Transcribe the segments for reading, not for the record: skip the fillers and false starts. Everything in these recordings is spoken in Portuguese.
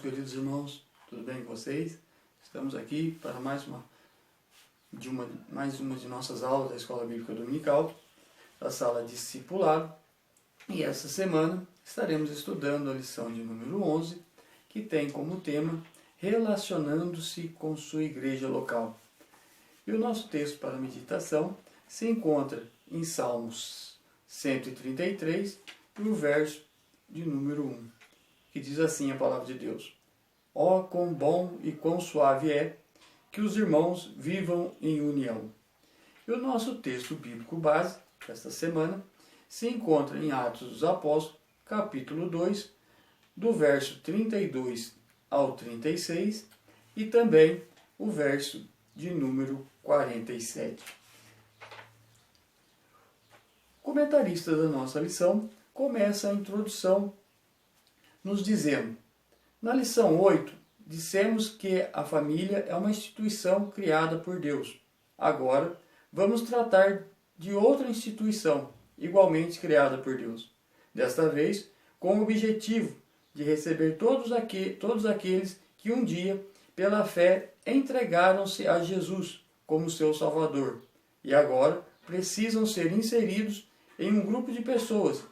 queridos irmãos, tudo bem com vocês? Estamos aqui para mais uma de nossas aulas da Escola Bíblica Dominical, da sala Discipulado. E essa semana estaremos estudando a lição de número 11, que tem como tema Relacionando-se com sua igreja local. E o nosso texto para meditação se encontra em Salmos 133, e o verso de número 1, que diz assim a palavra de Deus: Ó, quão bom e quão suave é que os irmãos vivam em união. E o nosso texto bíblico base desta semana se encontra em Atos dos Apóstolos, capítulo 2, do verso 32 ao 36, e também o verso de número 47. O comentarista da nossa lição começa a introdução nos dizendo: na lição 8, dissemos que a família é uma instituição criada por Deus. Agora, vamos tratar de outra instituição, igualmente criada por Deus. Desta vez, com o objetivo de receber todos aqueles que um dia, pela fé, entregaram-se a Jesus como seu Salvador, e agora precisam ser inseridos em um grupo de pessoas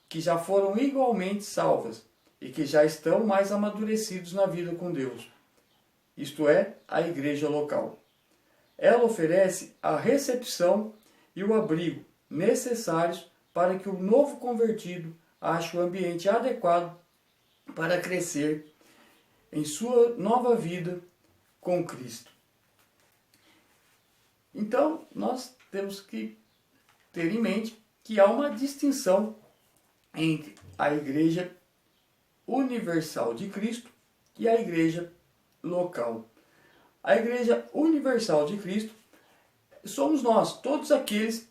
que já foram igualmente salvas e que já estão mais amadurecidos na vida com Deus. Isto é, a igreja local. Ela oferece a recepção e o abrigo necessários para que o novo convertido ache o ambiente adequado para crescer em sua nova vida com Cristo. Então, nós temos que ter em mente que há uma distinção entre a igreja universal de Cristo e a igreja local. A igreja universal de Cristo somos nós, todos aqueles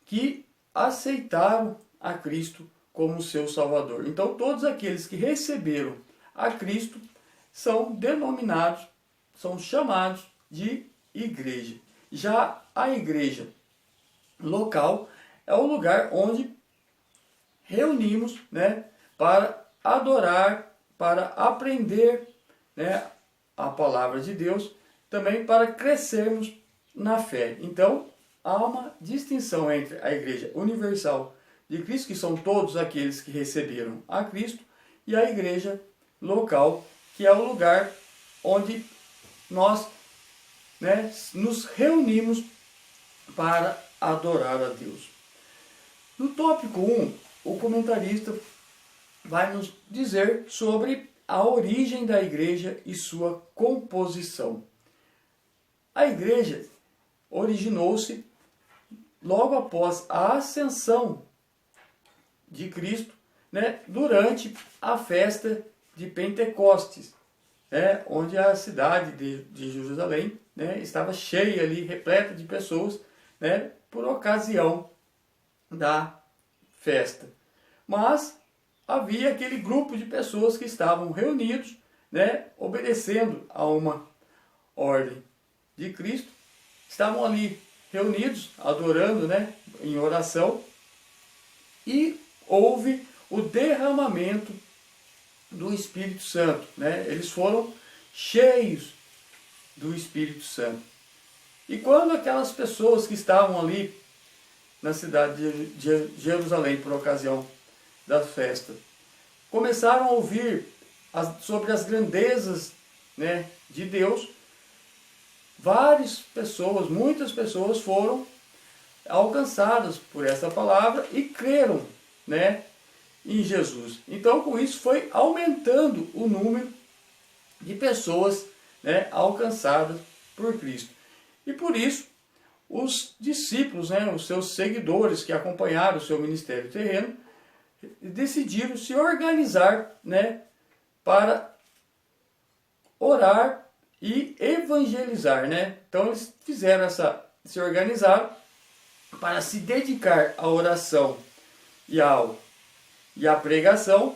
que aceitaram a Cristo como seu Salvador. Então, todos aqueles que receberam a Cristo são denominados, são chamados de igreja. Já a igreja local é o lugar onde reunimos, para adorar, para aprender, a palavra de Deus, também para crescermos na fé. Então, há uma distinção entre a igreja universal de Cristo, que são todos aqueles que receberam a Cristo, e a igreja local, que é o lugar onde nós nos reunimos para adorar a Deus. No tópico 1, o comentarista vai nos dizer sobre a origem da igreja e sua composição. A igreja originou-se logo após a ascensão de Cristo, durante a festa de Pentecostes, onde a cidade de Jerusalém estava cheia ali, repleta de pessoas, por ocasião da festa. Mas havia aquele grupo de pessoas que estavam reunidos, obedecendo a uma ordem de Cristo, estavam ali reunidos, adorando, em oração, e houve o derramamento do Espírito Santo. Eles foram cheios do Espírito Santo. E quando aquelas pessoas que estavam ali na cidade de Jerusalém, por ocasião da festa, começaram a ouvir sobre as grandezas de Deus, muitas pessoas foram alcançadas por essa palavra e creram em Jesus. Então, com isso, foi aumentando o número de pessoas alcançadas por Cristo. E por isso, os discípulos, os seus seguidores que acompanharam o seu ministério terreno, decidiram se organizar para orar e evangelizar. Então eles se organizaram para se dedicar à oração e à pregação.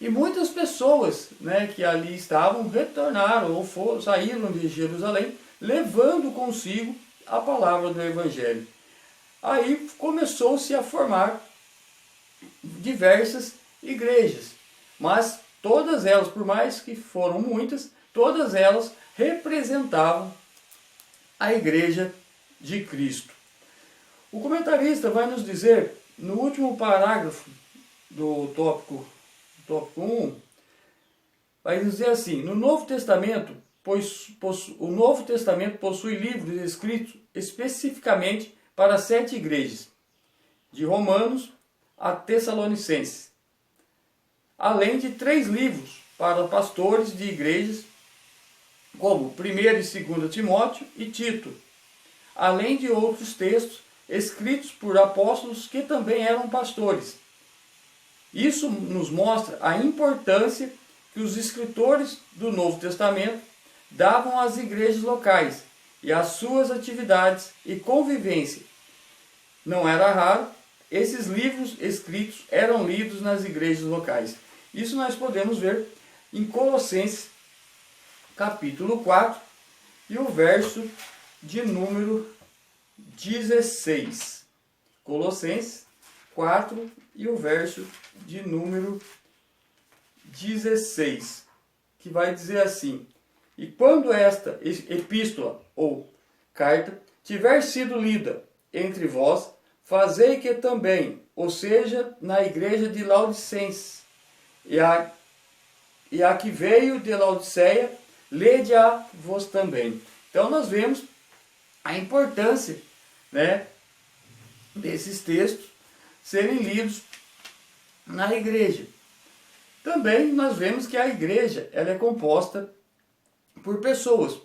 E muitas pessoas que ali estavam retornaram ou saíram de Jerusalém levando consigo a palavra do Evangelho. Aí começou-se a formar diversas igrejas, mas todas elas, por mais que foram muitas, todas elas representavam a Igreja de Cristo. O comentarista vai nos dizer, no último parágrafo do tópico 1, vai dizer assim: no Novo Testamento, o Novo Testamento possui livros escritos especificamente para 7 igrejas, de Romanos a Tessalonicenses, além de 3 livros para pastores de igrejas, como 1º e 2º Timóteo e Tito, além de outros textos escritos por apóstolos que também eram pastores. Isso nos mostra a importância que os escritores do Novo Testamento davam às igrejas locais e às suas atividades e convivência. Não era raro, esses livros escritos eram lidos nas igrejas locais. Isso nós podemos ver em Colossenses, capítulo 4, e o verso de número 16. Colossenses 4 e o verso de número 16, que vai dizer assim: e quando esta epístola ou carta tiver sido lida entre vós, fazei que também, ou seja, na igreja de Laodicenses, e a que veio de Laodiceia, lede-a vós também. Então nós vemos a importância, né, desses textos serem lidos na igreja. Também nós vemos que a igreja ela é composta por pessoas,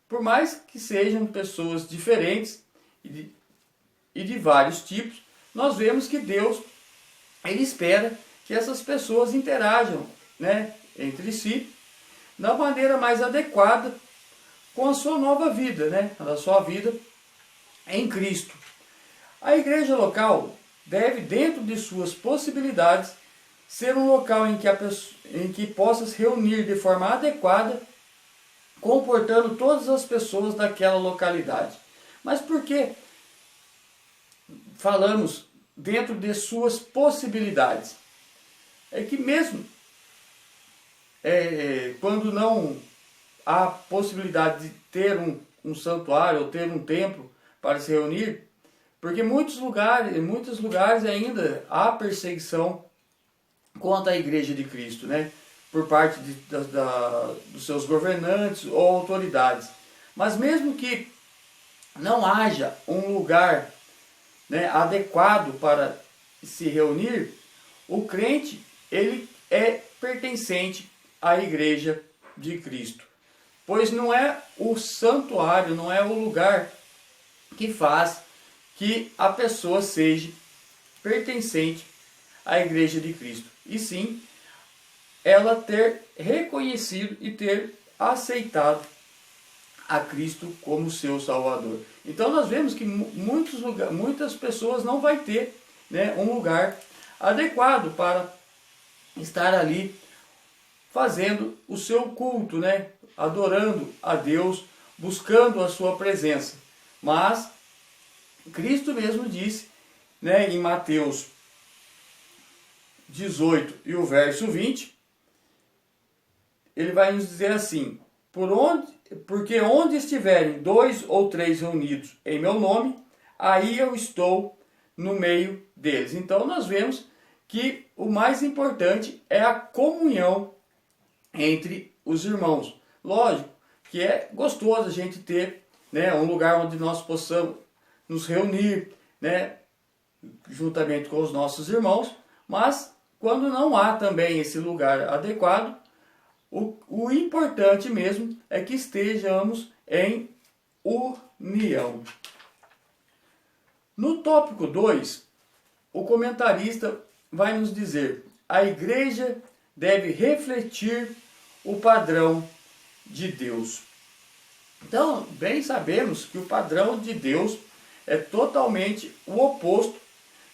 por mais que sejam pessoas diferentes e de vários tipos, nós vemos que Deus ele espera que essas pessoas interajam, né, entre si da maneira mais adequada com a sua nova vida, né, a sua vida em Cristo. A igreja local deve, dentro de suas possibilidades, ser um local em que possa se reunir de forma adequada, comportando todas as pessoas daquela localidade. Mas por que falamos dentro de suas possibilidades? É que mesmo quando não há possibilidade de ter um santuário ou ter um templo para se reunir, porque em muitos lugares ainda há perseguição contra a Igreja de Cristo, né? Por parte dos seus governantes ou autoridades. Mas mesmo que não haja um lugar, né, adequado para se reunir, o crente ele é pertencente à Igreja de Cristo. Pois não é o santuário, não é o lugar que faz que a pessoa seja pertencente à Igreja de Cristo, e sim ela ter reconhecido e ter aceitado a Cristo como seu Salvador. Então nós vemos que muitas pessoas não vai ter, né, um lugar adequado para estar ali fazendo o seu culto, né, adorando a Deus, buscando a sua presença. Mas Cristo mesmo disse, né, em Mateus 18 e o verso 20, ele vai nos dizer assim: porque onde estiverem 2 ou 3 reunidos em meu nome, aí eu estou no meio deles. Então nós vemos que o mais importante é a comunhão entre os irmãos. Lógico que é gostoso a gente ter, né, um lugar onde nós possamos nos reunir, né, juntamente com os nossos irmãos, mas quando não há também esse lugar adequado, o importante mesmo é que estejamos em união. No tópico 2, o comentarista vai nos dizer: a igreja deve refletir o padrão de Deus. Então, bem sabemos que o padrão de Deus é totalmente o oposto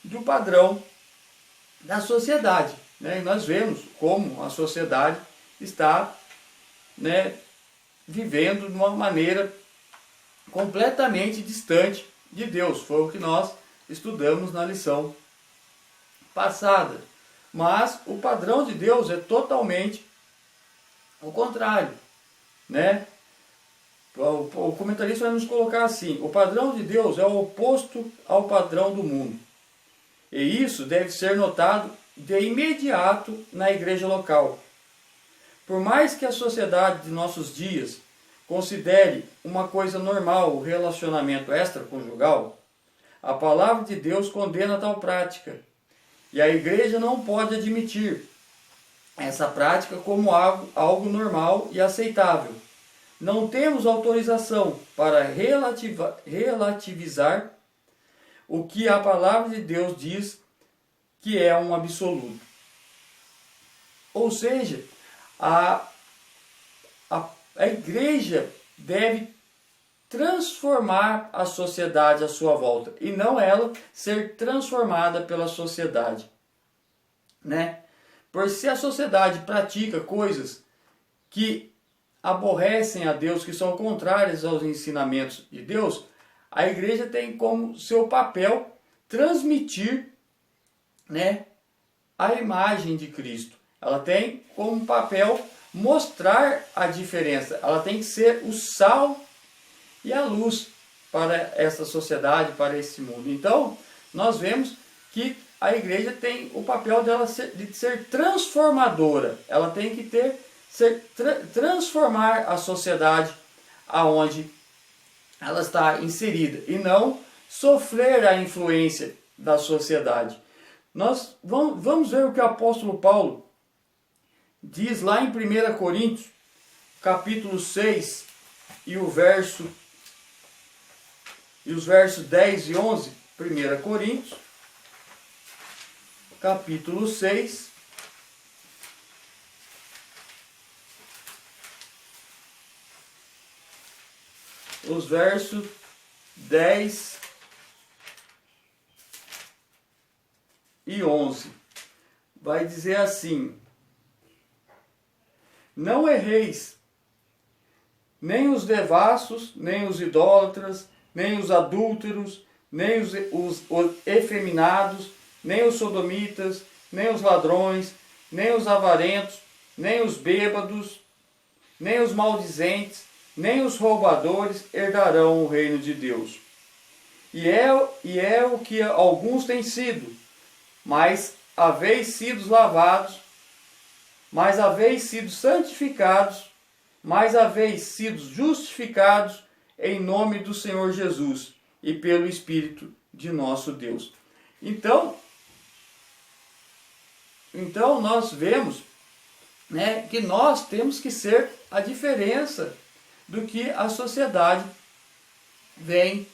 do padrão da sociedade, né? E nós vemos como a sociedade está, né, vivendo de uma maneira completamente distante de Deus. Foi o que nós estudamos na lição passada. Mas o padrão de Deus é totalmente o contrário, né? O comentarista vai nos colocar assim: o padrão de Deus é o oposto ao padrão do mundo. E isso deve ser notado de imediato na igreja local. Por mais que a sociedade de nossos dias considere uma coisa normal o relacionamento extraconjugal, a palavra de Deus condena tal prática. E a igreja não pode admitir essa prática como algo normal e aceitável. Não temos autorização para relativizar o que a palavra de Deus diz que é um absoluto. Ou seja, a igreja deve transformar a sociedade à sua volta e não ela ser transformada pela sociedade, né? Por se a sociedade pratica coisas que aborrecem a Deus, que são contrárias aos ensinamentos de Deus, a igreja tem como seu papel transmitir, né, a imagem de Cristo. Ela tem como papel mostrar a diferença. Ela tem que ser o sal e a luz para essa sociedade, para esse mundo. Então, nós vemos que a igreja tem o papel de ser transformadora. Ela tem que transformar a sociedade aonde ela está inserida e não sofrer a influência da sociedade. Nós vamos ver o que o apóstolo Paulo diz lá em 1 Coríntios, capítulo 6, e os versos 10 e 11. 1 Coríntios, capítulo 6, os versos 10 e 11. Vai dizer assim: não erreis, nem os devassos, nem os idólatras, nem os adúlteros, nem os efeminados, nem os sodomitas, nem os ladrões, nem os avarentos, nem os bêbados, nem os maldizentes, nem os roubadores herdarão o reino de Deus. E é o que alguns têm sido, mas haveis sido lavados, mas haveis sido santificados, mas haveis sido justificados em nome do Senhor Jesus e pelo Espírito de nosso Deus. Então nós vemos, né, que nós temos que ser a diferença do que a sociedade vem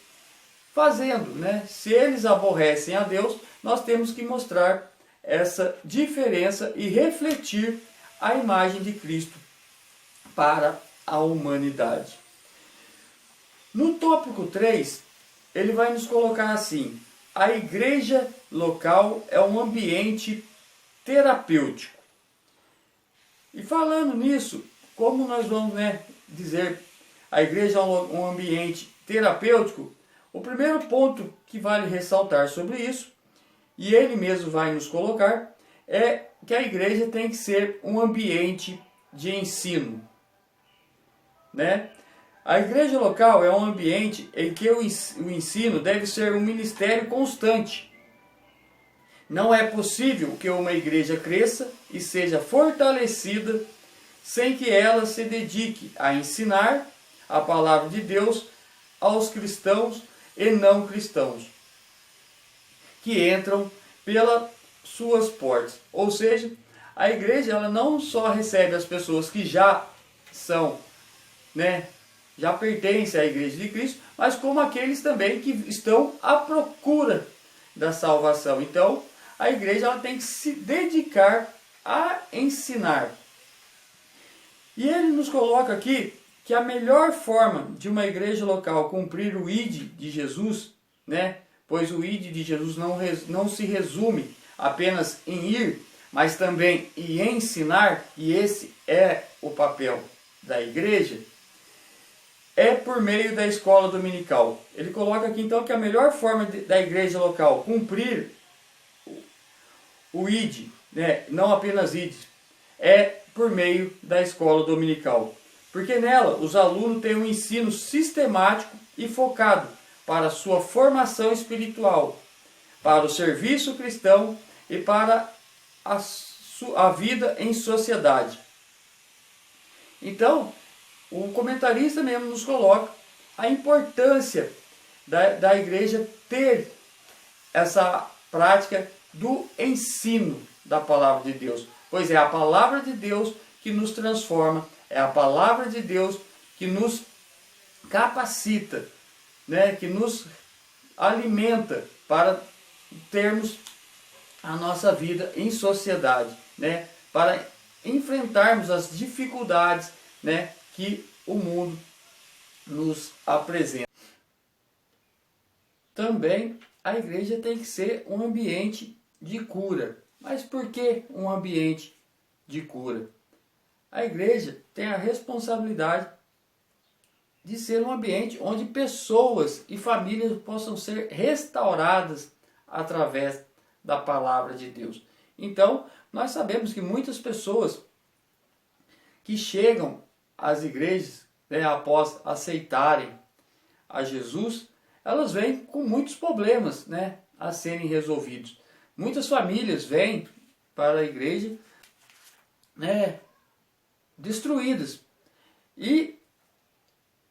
fazendo, né? Se eles aborrecem a Deus, nós temos que mostrar essa diferença e refletir a imagem de Cristo para a humanidade. No tópico 3, ele vai nos colocar assim: a igreja local é um ambiente terapêutico. E falando nisso, como nós vamos, né, dizer a igreja é um ambiente terapêutico, o primeiro ponto que vale ressaltar sobre isso, e ele mesmo vai nos colocar, é que a igreja tem que ser um ambiente de ensino, né? A igreja local é um ambiente em que o ensino deve ser um ministério constante. Não é possível que uma igreja cresça e seja fortalecida sem que ela se dedique a ensinar a palavra de Deus aos cristãos e não cristãos que entram pelas suas portas. Ou seja, a igreja ela não só recebe as pessoas que já são, né, já pertencem à igreja de Cristo, mas como aqueles também que estão à procura da salvação. Então, a igreja ela tem que se dedicar a ensinar. E ele nos coloca aqui que a melhor forma de uma igreja local cumprir o ID de Jesus, né, pois o ID de Jesus não se resume apenas em ir, mas também em ensinar, e esse é o papel da igreja, é por meio da escola dominical. Ele coloca aqui então que a melhor forma da igreja local cumprir o ID né, não apenas ide, é por meio da escola dominical. Porque nela os alunos têm um ensino sistemático e focado para a sua formação espiritual, para o serviço cristão e para a vida em sociedade. Então, o comentarista mesmo nos coloca a importância da igreja ter essa prática do ensino da palavra de Deus. Pois é a palavra de Deus que nos transforma, é a palavra de Deus que nos capacita, né, que nos alimenta para termos a nossa vida em sociedade, né, para enfrentarmos as dificuldades, né, que o mundo nos apresenta. Também a igreja tem que ser um ambiente de cura. Mas por que um ambiente de cura? A igreja tem a responsabilidade de ser um ambiente onde pessoas e famílias possam ser restauradas através da palavra de Deus. Então, nós sabemos que muitas pessoas que chegam às igrejas, né, após aceitarem a Jesus, elas vêm com muitos problemas, né, a serem resolvidos. Muitas famílias vêm para a igreja, né, destruídas. E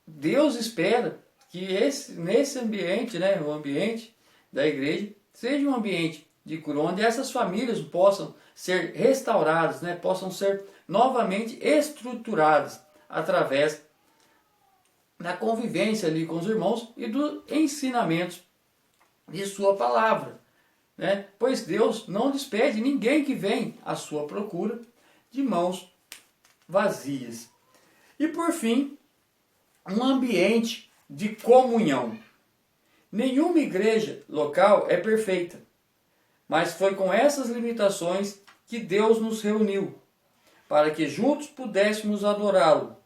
Deus espera que nesse ambiente, né, o ambiente da igreja, seja um ambiente de cura, onde essas famílias possam ser restauradas, né, possam ser novamente estruturadas através da convivência ali com os irmãos e dos ensinamentos de sua palavra, né? Pois Deus não despede ninguém que vem à sua procura de mãos vazias. E por fim, um ambiente de comunhão. Nenhuma igreja local é perfeita, mas foi com essas limitações que Deus nos reuniu, para que juntos pudéssemos adorá-lo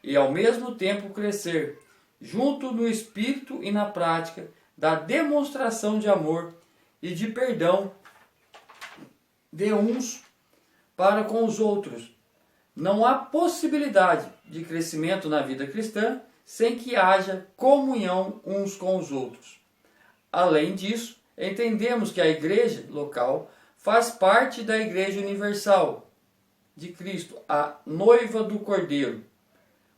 e ao mesmo tempo crescer, junto no espírito e na prática da demonstração de amor e de perdão de uns para com os outros. Não há possibilidade de crescimento na vida cristã sem que haja comunhão uns com os outros. Além disso, entendemos que a igreja local faz parte da Igreja Universal de Cristo, a noiva do Cordeiro.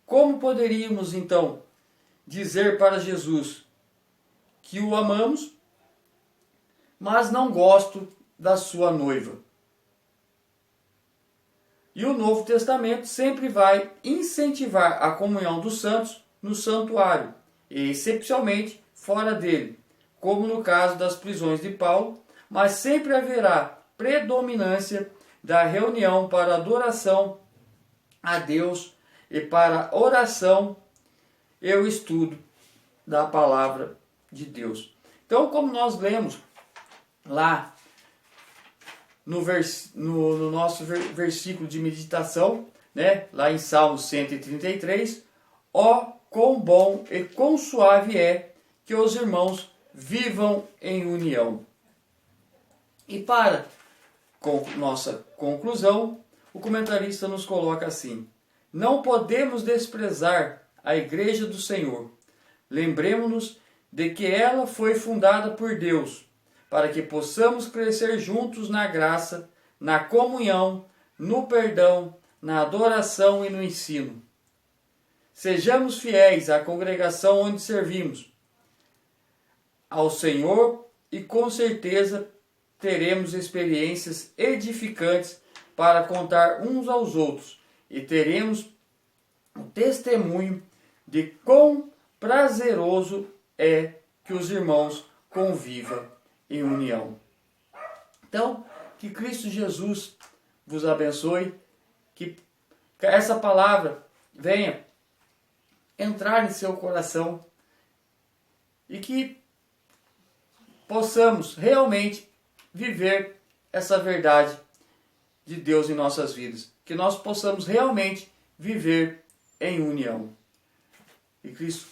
Como poderíamos, então, dizer para Jesus que o amamos, mas não gosto da sua noiva? E o Novo Testamento sempre vai incentivar a comunhão dos santos no santuário, e excepcionalmente fora dele, como no caso das prisões de Paulo, mas sempre haverá predominância da reunião para adoração a Deus e para oração e o estudo da palavra de Deus. Então, como nós lemos lá no nosso versículo de meditação, né, lá em Salmo 133, ó, quão bom e quão suave é que os irmãos vivam em união. E para nossa conclusão, o comentarista nos coloca assim: não podemos desprezar a igreja do Senhor. Lembremos-nos de que ela foi fundada por Deus, para que possamos crescer juntos na graça, na comunhão, no perdão, na adoração e no ensino. Sejamos fiéis à congregação onde servimos ao Senhor e com certeza teremos experiências edificantes para contar uns aos outros e teremos o testemunho de quão prazeroso é que os irmãos convivam em união. Então, que Cristo Jesus vos abençoe, que essa palavra venha entrar em seu coração e que possamos realmente viver essa verdade de Deus em nossas vidas, que nós possamos realmente viver em união. E Cristo